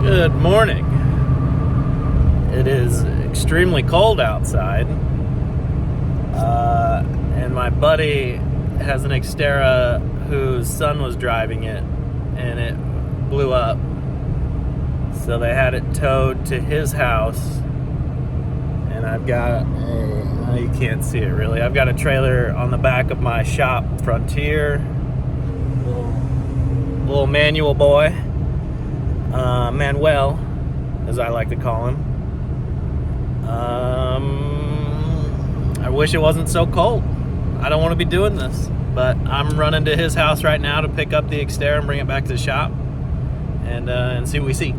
Good morning. It is extremely cold outside, and my buddy has an Xterra whose son was driving it, and it blew up. So they had it towed to his house, and I've got you can't see it really. I've got a trailer on the back of my shop, Frontier, little manual boy. Manuel, as I like to call him. I wish it wasn't so cold. I don't want to be doing this, but I'm running to his house right now to pick up the Xterra and bring it back to the shop and see what we see.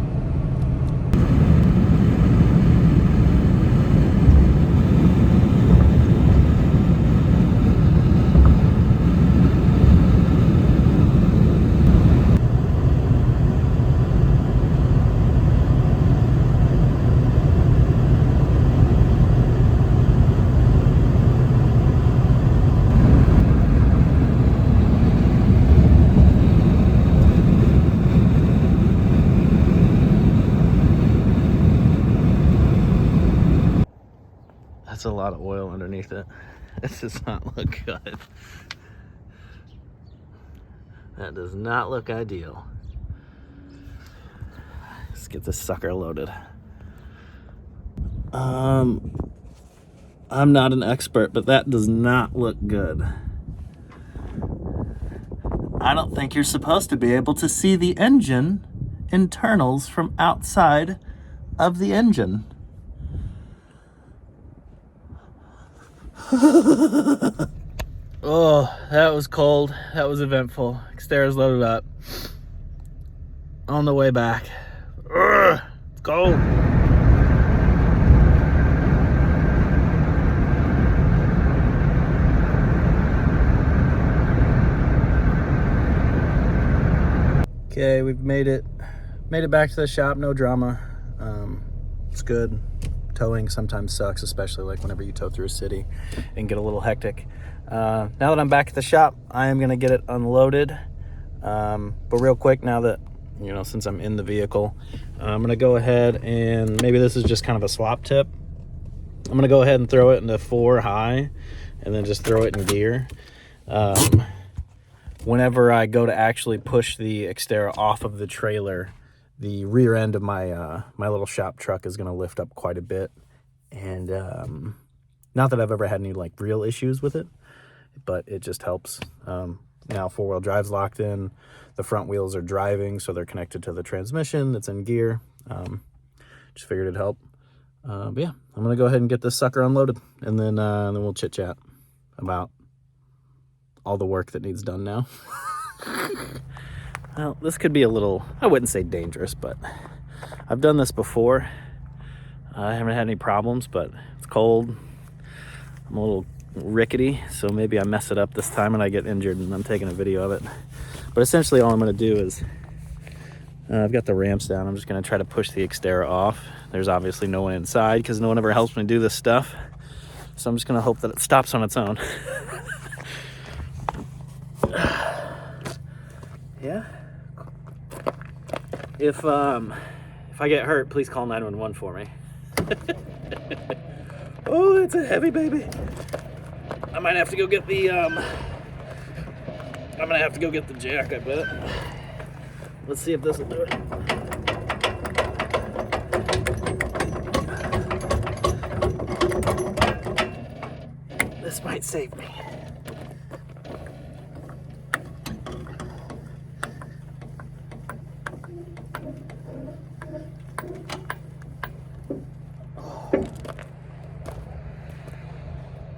That's a lot of oil underneath it. This does not look good. That does not look ideal. Let's get this sucker loaded. I'm not an expert, but that does not look good. I don't think you're supposed to be able to see the engine internals from outside of the engine. Oh, that was cold. That was eventful. Xterra's loaded up. On the way back. Ugh, it's cold. Okay, we've made it back to the shop. No drama. It's good. Towing sometimes sucks, especially like whenever you tow through a city and get a little hectic. Now that I'm back at the shop, I am gonna get it unloaded. But real quick, now that, since I'm in the vehicle, I'm gonna go ahead and maybe this is just kind of a swap tip. I'm gonna go ahead and throw it into 4 high and then just throw it in gear. Whenever I go to actually push the Xterra off of the trailer, the rear end of my my little shop truck is going to lift up quite a bit. And not that I've ever had any like real issues with it, but it just helps. Now 4-wheel drive's locked in, the front wheels are driving, so they're connected to the transmission that's in gear. Just figured it'd help. But yeah, I'm going to go ahead and get this sucker unloaded, and then we'll chit chat about all the work that needs done now. Well, this could be a little, I wouldn't say dangerous, but I've done this before. I haven't had any problems, but it's cold. I'm a little rickety, so maybe I mess it up this time and I get injured and I'm taking a video of it. But essentially all I'm gonna do is, I've got the ramps down. I'm just gonna try to push the Xterra off. There's obviously no one inside because no one ever helps me do this stuff. So I'm just gonna hope that it stops on its own. Yeah. If I get hurt, please call 911 for me. Oh, it's a heavy baby. I might have to go get the I'm gonna have to go get the jack, I bet. Let's see if this will do it. This might save me.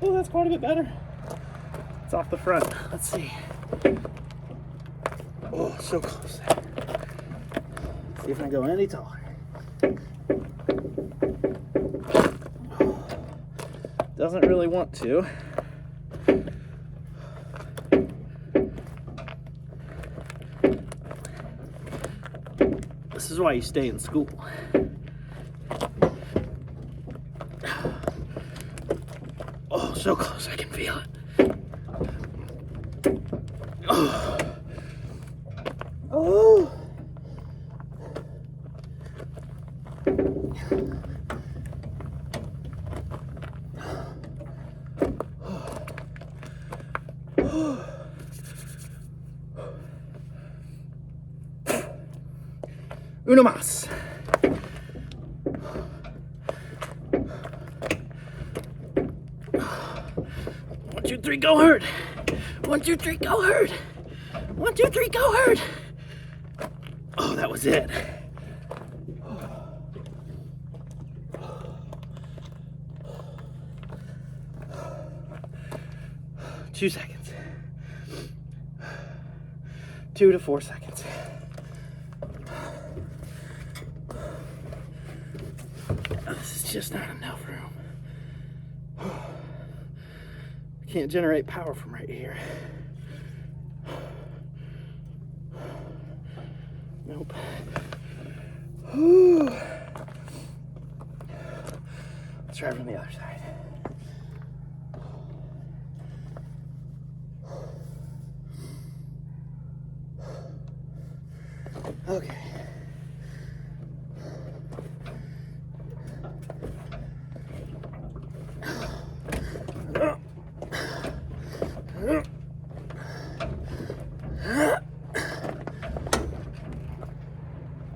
Oh, that's quite a bit better. It's off the front. Let's see. Oh, so close. See if I can go any taller. Doesn't really want to. This is why you stay in school. Oh, so close, I can feel it. Oh. Oh. Uno más. 1, 2, 3, go herd. 1, 2, 3, go herd. 1, 2, 3, go herd. Oh, that was it. Two seconds. 2 to 4 seconds. This is just not enough room. Can't generate power from right here. Nope. Let's try from the other side. Okay.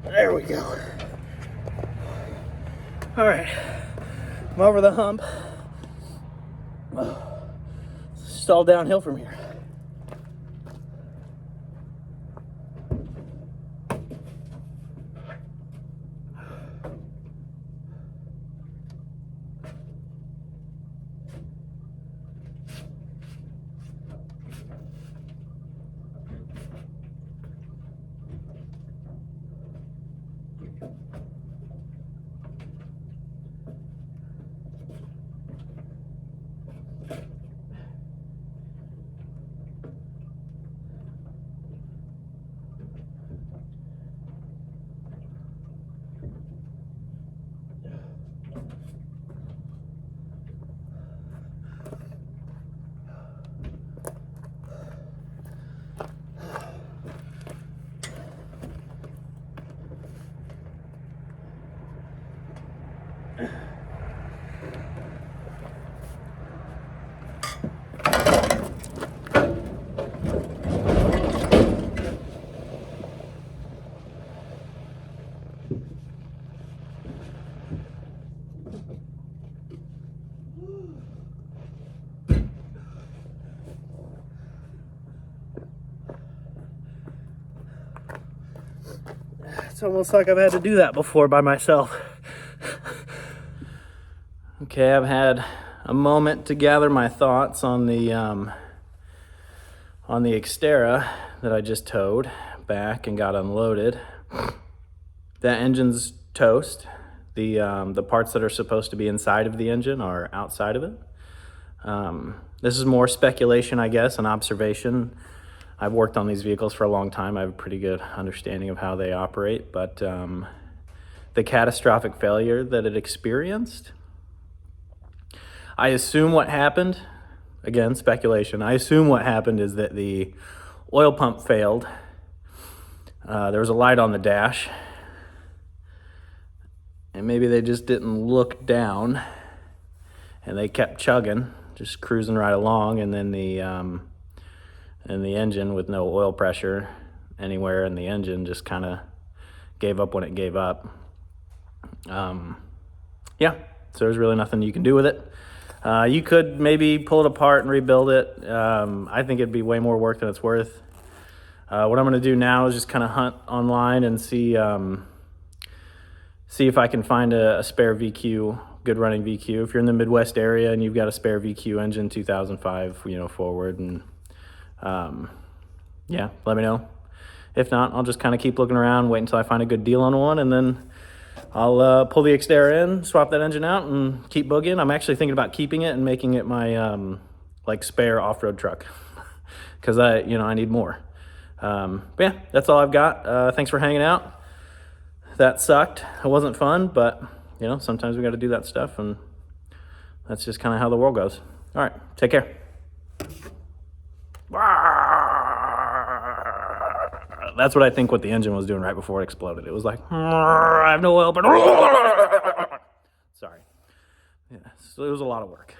There we go. All right, I'm over the hump. It's just all downhill from here. It's almost like I've had to do that before by myself. Okay, I've had a moment to gather my thoughts on the Xterra that I just towed back and got unloaded. That engine's toast. The parts that are supposed to be inside of the engine are outside of it. This is more speculation, I guess, and observation. I've worked on these vehicles for a long time. I have a pretty good understanding of how they operate, but the catastrophic failure that it experienced, I assume what happened, again, speculation, I assume what happened is that the oil pump failed. There was a light on the dash, and maybe they just didn't look down, and they kept chugging, just cruising right along, and then the engine with no oil pressure anywhere in the engine just kind of gave up when it gave up. Yeah, so there's really nothing you can do with it. You could maybe pull it apart and rebuild it. I think it'd be way more work than it's worth. What I'm going to do now is just kind of hunt online and see if I can find a spare VQ, good running VQ. If you're in the Midwest area and you've got a spare VQ engine, 2005, forward, and yeah, let me know. If not, I'll just kind of keep looking around, wait until I find a good deal on one, and then I'll pull the Xterra in, swap that engine out, and keep boogieing. I'm actually thinking about keeping it and making it my like spare off-road truck, because I need more. But yeah, that's all I've got. Thanks for hanging out. That sucked. It wasn't fun, but sometimes we got to do that stuff, and that's just kind of how the world goes. All right, take care. That's what I think what the engine was doing right before it exploded. It was like, I have no oil, but sorry. Yeah, so it was a lot of work.